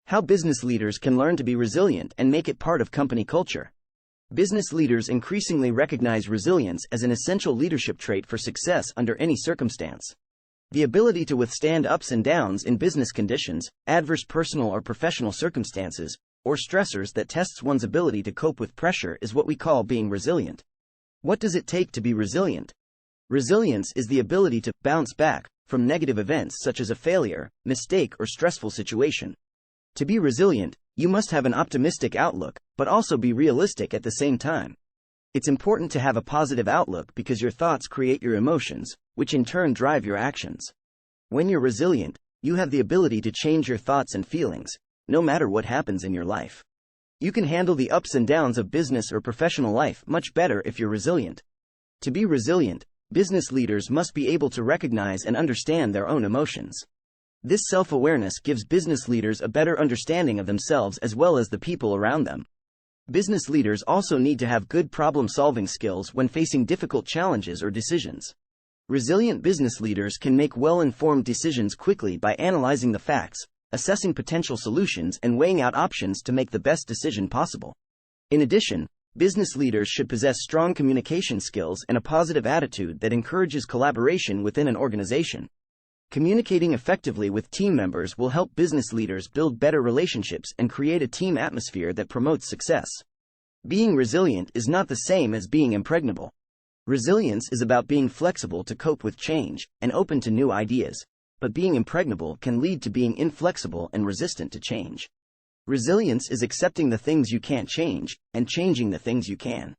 How business leaders can learn to be resilient and make it part of company culture. Business leaders increasingly recognize resilience as an essential leadership trait for success under any circumstance. The ability to withstand ups and downs in business conditions, adverse personal or professional circumstances, or stressors that tests one's ability to cope with pressure is what we call being resilient. What does it take to be resilient? Resilience is the ability to bounce back from negative events such as a failure, mistake, or stressful situation. To be resilient, you must have an optimistic outlook, but also be realistic at the same time. It's important to have a positive outlook because your thoughts create your emotions, which in turn drive your actions. When you're resilient, you have the ability to change your thoughts and feelings, no matter what happens in your life. You can handle the ups and downs of business or professional life much better if you're resilient. To be resilient, business leaders must be able to recognize and understand their own emotions. This self-awareness gives business leaders a better understanding of themselves as well as the people around them. Business leaders also need to have good problem-solving skills when facing difficult challenges or decisions. Resilient business leaders can make well-informed decisions quickly by analyzing the facts, assessing potential solutions, and weighing out options to make the best decision possible. In addition, business leaders should possess strong communication skills and a positive attitude that encourages collaboration within an organization. Communicating effectively with team members will help business leaders build better relationships and create a team atmosphere that promotes success. Being resilient is not the same as being impregnable. Resilience is about being flexible to cope with change and open to new ideas, but being impregnable can lead to being inflexible and resistant to change. Resilience is accepting the things you can't change and changing the things you can.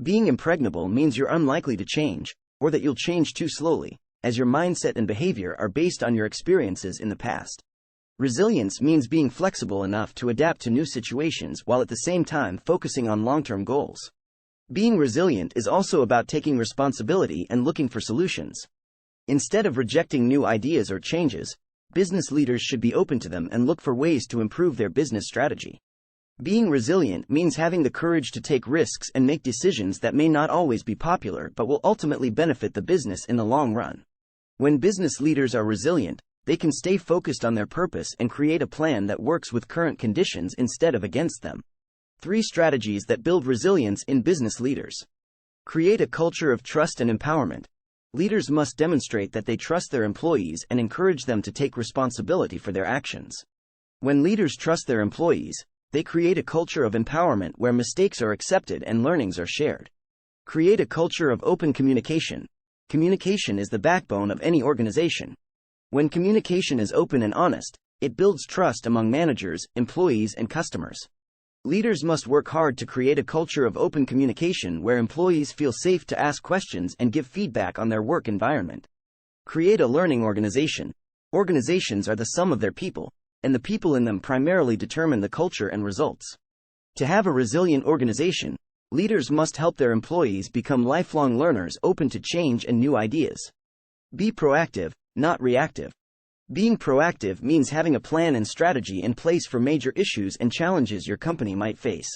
Being impregnable means you're unlikely to change, or that you'll change too slowly, as your mindset and behavior are based on your experiences in the past. Resilience means being flexible enough to adapt to new situations while at the same time focusing on long-term goals. Being resilient is also about taking responsibility and looking for solutions. Instead of rejecting new ideas or changes, business leaders should be open to them and look for ways to improve their business strategy. Being resilient means having the courage to take risks and make decisions that may not always be popular but will ultimately benefit the business in the long run. When business leaders are resilient, they can stay focused on their purpose and create a plan that works with current conditions instead of against them. 3 strategies that build resilience in business leaders. Create a culture of trust and empowerment. Leaders must demonstrate that they trust their employees and encourage them to take responsibility for their actions. When leaders trust their employees, they create a culture of empowerment where mistakes are accepted and learnings are shared. Create a culture of open communication. Communication is the backbone of any organization. When communication is open and honest, it builds trust among managers, employees, and customers. Leaders must work hard to create a culture of open communication where employees feel safe to ask questions and give feedback on their work environment. Create a learning organization. Organizations are the sum of their people, and the people in them primarily determine the culture and results. To have a resilient organization, leaders must help their employees become lifelong learners open to change and new ideas. Be proactive, not reactive. Being proactive means having a plan and strategy in place for major issues and challenges your company might face.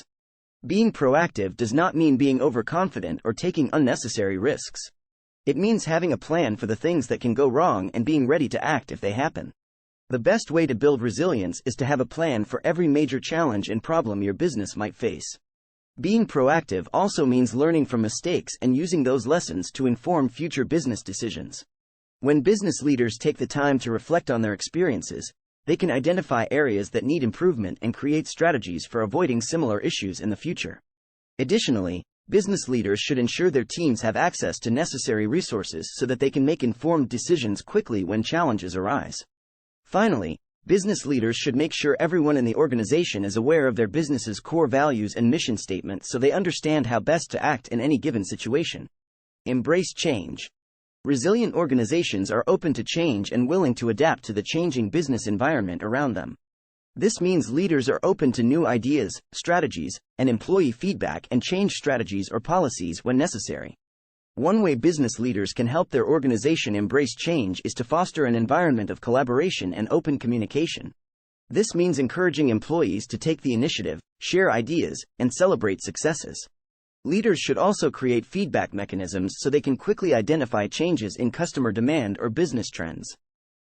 Being proactive does not mean being overconfident or taking unnecessary risks. It means having a plan for the things that can go wrong and being ready to act if they happen. The best way to build resilience is to have a plan for every major challenge and problem your business might face. Being proactive also means learning from mistakes and using those lessons to inform future business decisions. When business leaders take the time to reflect on their experiences, they can identify areas that need improvement and create strategies for avoiding similar issues in the future. Additionally, business leaders should ensure their teams have access to necessary resources so that they can make informed decisions quickly when challenges arise. Finally, business leaders should make sure everyone in the organization is aware of their business's core values and mission statement so they understand how best to act in any given situation. Embrace change. Resilient organizations are open to change and willing to adapt to the changing business environment around them. This means leaders are open to new ideas, strategies, and employee feedback and change strategies or policies when necessary. One way business leaders can help their organization embrace change is to foster an environment of collaboration and open communication. This means encouraging employees to take the initiative, share ideas, and celebrate successes. Leaders should also create feedback mechanisms so they can quickly identify changes in customer demand or business trends.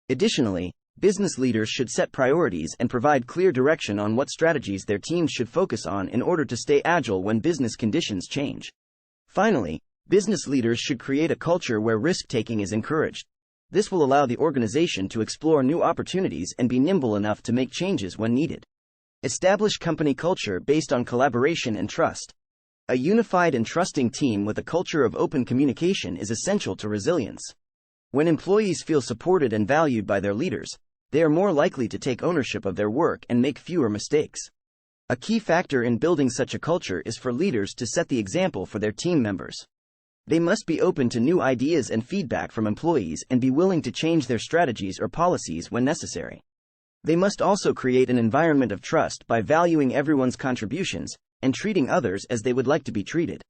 Additionally, Business leaders should set priorities and provide clear direction on what strategies their teams should focus on in order to stay agile when business conditions change. Finally, business leaders should create a culture where risk-taking is encouraged. This will allow the organization to explore new opportunities and be nimble enough to make changes when needed. Establish company culture based on collaboration and trust. A unified and trusting team with a culture of open communication is essential to resilience. When employees feel supported and valued by their leaders, they are more likely to take ownership of their work and make fewer mistakes. A key factor in building such a culture is for leaders to set the example for their team members. They must be open to new ideas and feedback from employees and be willing to change their strategies or policies when necessary. They must also create an environment of trust by valuing everyone's contributions and treating others as they would like to be treated.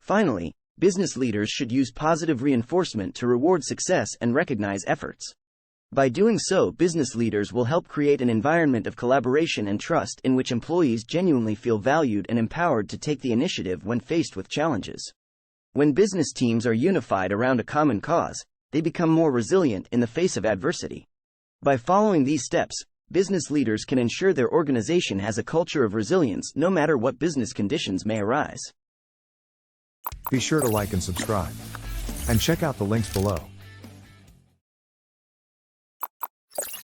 Finally, business leaders should use positive reinforcement to reward success and recognize efforts. By doing so, business leaders will help create an environment of collaboration and trust in which employees genuinely feel valued and empowered to take the initiative when faced with challenges. When business teams are unified around a common cause, they become more resilient in the face of adversity. By following these steps, business leaders can ensure their organization has a culture of resilience no matter what business conditions may arise. Be sure to like and subscribe. And check out the links below.